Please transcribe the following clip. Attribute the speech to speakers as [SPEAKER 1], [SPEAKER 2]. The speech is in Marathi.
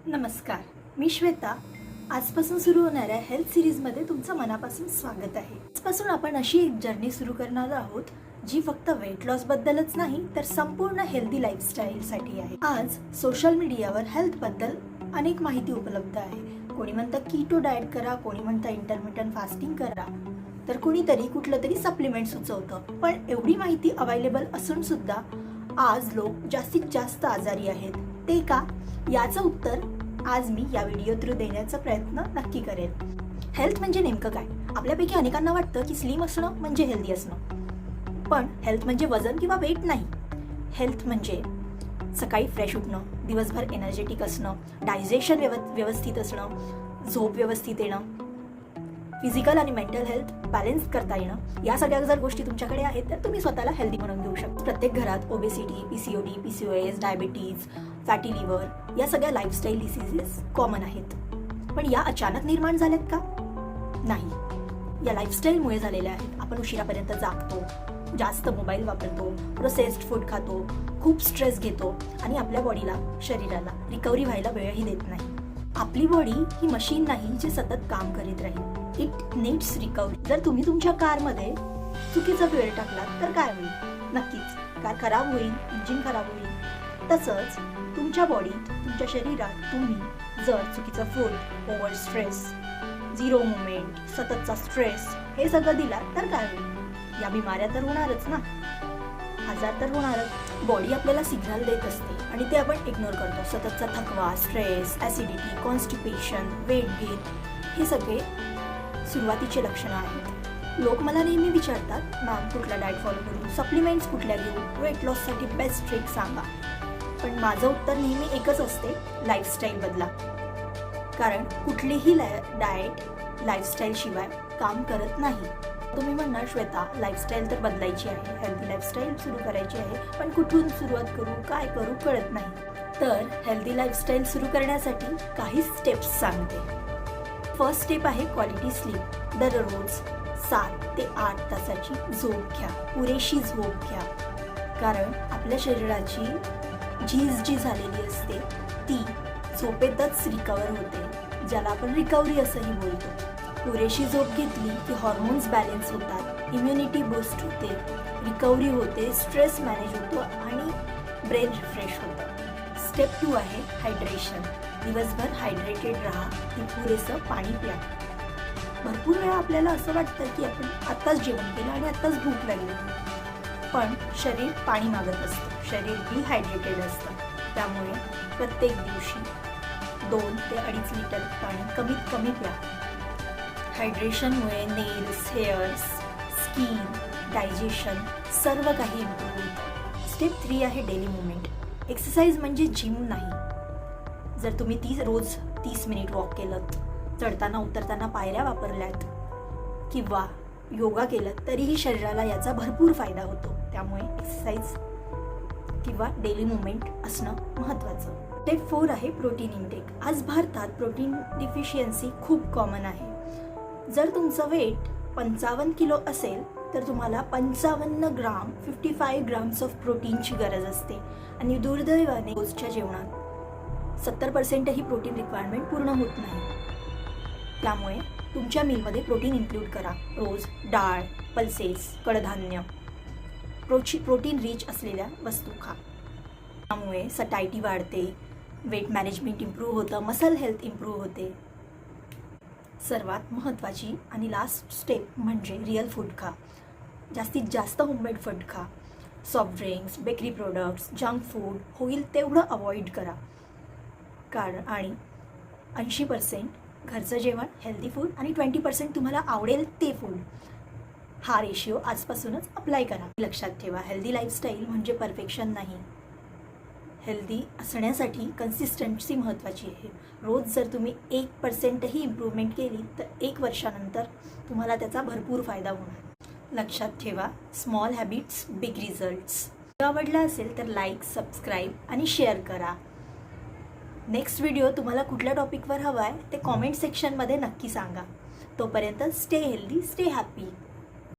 [SPEAKER 1] नमस्कार, मी श्वेता. आजपासून सुरू होणाऱ्या हेल्थ सिरीजमध्ये तुमचं मनापासून स्वागत आहे. आजपासून आपण अशी एक जर्नी सुरू करणार आहोत जी फक्त वेट लॉसबद्दलच नाही तर संपूर्ण हेल्दी लाईफस्टाईलसाठी आहे. आज सोशल मीडियावर हेल्थबद्दल अनेक माहिती उपलब्ध आहे. कोणी म्हणतं कीटो डाएट करा, कोणी म्हणतं इंटरमिटंट फास्टिंग करा, तर कोणीतरी कुठलं तरी सप्लिमेंट सुचवतं. पण एवढी माहिती अवेलेबल असून सुद्धा आज लोक जास्तीत जास्त आजारी आहेत. ते का? याचं उत्तर आज मी या व्हिडिओ थ्रू देण्याचा प्रयत्न नक्की करेन. हेल्थ म्हणजे नेमकं काय? आपल्यापैकी अनेकांना वाटतं की स्लिम असणं म्हणजे हेल्दी असणं. पण हेल्थ म्हणजे वजन किंवा वेट नाही. हेल्थ म्हणजे सकाळी फ्रेश उठणं, दिवसभर एनर्जेटिक असणं, डायजेशन व्यवस्थित असणं, झोप व्यवस्थित येणं, फिजिकल आणि मेंटल हेल्थ बॅलन्स करता येणं. या सगळ्या जर गोष्टी तुमच्याकडे आहेत तर तुम्ही स्वतःला हेल्दी बनवून घेऊ शकता. प्रत्येक घरात obesity, PCOD, PCOS, diabetes, fatty liver या सगळ्या लाईफस्टाईल डिसीजेस कॉमन आहेत. पण या अचानक निर्माण झाल्यात का? नाही, या लाईफस्टाईलमुळे झालेल्या आहेत. आपण उशिरापर्यंत जागतो, जास्त मोबाईल वापरतो, प्रोसेस्ड फूड खातो, खूप स्ट्रेस घेतो आणि आपल्या बॉडीला, शरीराला रिकव्हरी व्हायला वेळही देत नाही. आपली बॉडी ही मशीन नाही जी सतत काम करीत राहील. It needs recovery. जर तुम्ही तुमच्या कारमध्ये चुकीचा फ्युएल टाकलात तर काय होईल? नक्कीच कार खराब होईल, इंजिन खराब होईल. तसंच तुमच्या बॉडीत, तुमच्या शरीरात तुम्ही जर चुकीचं food, over stress, zero movement, सततचा स्ट्रेस हे सगळं दिला तर काय होईल? या बिमाऱ्या तर होणारच ना, आजार तर होणारच. बॉडी आपल्याला सिग्नल देत असते आणि ते आपण इग्नोर करतो. सततचा थकवा, stress, acidity, constipation, weight gain हे सगळे सुरुवातीचे लक्षणं आहेत. लोक मला नेहमी विचारतात, मॅम कुठला डाएट फॉलो करू, सप्लिमेंट्स कुठल्या घेऊ, वेट लॉससाठी बेस्ट ट्रिक सांगा. पण माझं उत्तर नेहमी एकच असते, लाईफस्टाईल बदला. कारण कुठलीही डाएट लाईफस्टाईलशिवाय काम करत नाही. तुम्ही म्हणणार श्वेता, लाईफस्टाईल तर बदलायची आहे, हेल्दी लाईफस्टाईल सुरू करायची आहे, पण कुठून सुरुवात करू, काय करू कळत नाही. तर हेल्दी लाईफस्टाईल सुरू करण्यासाठी काही स्टेप्स सांगते. फर्स्ट स्टेप आहे क्वालिटी स्लीप. दररोज 7 ते 8 तासाची झोप घ्या, पुरेशी झोप घ्या. कारण आपल्या शरीराची झीज जी झालेली असते ती झोपेतच रिकवर होते, ज्याला आपण रिकव्हरी असंही बोलतो. पुरेशी झोप घेतली की हॉर्मोन्स बॅलन्स होतात, इम्युनिटी बूस्ट होते, रिकव्हरी होते, स्ट्रेस मॅनेज होतो आणि ब्रेन रिफ्रेश होतं. स्टेप 2 आहे हायड्रेशन. दिवसभर हायड्रेटेड राहा आणि पुरेसं पाणी प्या. भरपूर वेळा आपल्याला असं वाटतं की आपण आत्ताच जेवण केलं आणि आत्ताच भूक लागली, पण शरीर पाणी मागत असतं, शरीर डिहायड्रेटेड असतं. त्यामुळे प्रत्येक दिवशी 2 ते 2.5 लिटर पाणी कमीत कमी प्या. हायड्रेशनमुळे नेल्स, हेअर्स, स्किन, डायजेशन सर्व काही इम्प्रूव्ह होतं. स्टेप 3 आहे डेली मुवमेंट. एक्सरसाइज म्हणजे जिम नाही. जर तुम्ही रोज 30 मिनिट वॉक केलं, चढताना उतरताना पायऱ्या वापरल्यात किंवा योगा केलं तरीही शरीराला याचा भरपूर फायदा होतो. त्यामुळे एक्सरसाइज किंवा डेली मुवमेंट असणं महत्त्वाचं. स्टेप 4 आहे प्रोटीन इंटेक. आज भारतात प्रोटीन डिफिशियन्सी खूप कॉमन आहे. जर तुमचं वेट 55 किलो असेल तर तुम्हाला 55 ग्राम 55 ग्राम्स ऑफ प्रोटीनची गरज असते आणि दुर्दैवाने रोजच्या जेवणात 70% ही प्रोटीन रिक्वायरमेंट पूर्ण होत नाही. त्यामुळे तुमच्या मीलमध्ये प्रोटीन इन्क्लूड करा. रोज डाळ, पल्सेस, कडधान्य, प्रोटीन रिच असलेल्या वस्तू खा. त्यामुळे सटायटी वाढते, वेट मॅनेजमेंट इम्प्रूव्ह होतं, मसल हेल्थ इम्प्रूव्ह होते. सर्वात महत्त्वाची आणि लास्ट स्टेप म्हणजे रिअल फूड खा. जास्तीत जास्त होममेड फूड खा. Soft drinks, bakery products, junk food होईल तेवढं अवॉइड करा. कारण आणि 80% घरचं जेवण, हेल्दी फूड आणि 20% तुम्हाला आवडेल ते फूड. हा रेशिओ आजपासूनच अप्लाय करा. लक्षात ठेवा, हेल्दी लाईफस्टाईल म्हणजे परफेक्शन नाही. हेल्दी असण्यासाठी कन्सिस्टन्सी महत्त्वाची आहे. रोज जर तुम्ही 1%ही इम्प्रूव्हमेंट केली तर 1 वर्षानंतर तुम्हाला त्याचा भरपूर फायदा होणार. लक्षात ठेवा, स्मॉल हॅबिट्स, बिग रिझल्ट्स. आवडला असेल तर लाईक, सबस्क्राईब आणि शेअर करा. नेक्स्ट व्हिडिओ तुम्हाला कुठल्या टॉपिकवर हवा आहे ते कॉमेंट सेक्शनमध्ये नक्की सांगा. तोपर्यंत स्टे हेल्दी, स्टे हॅपी.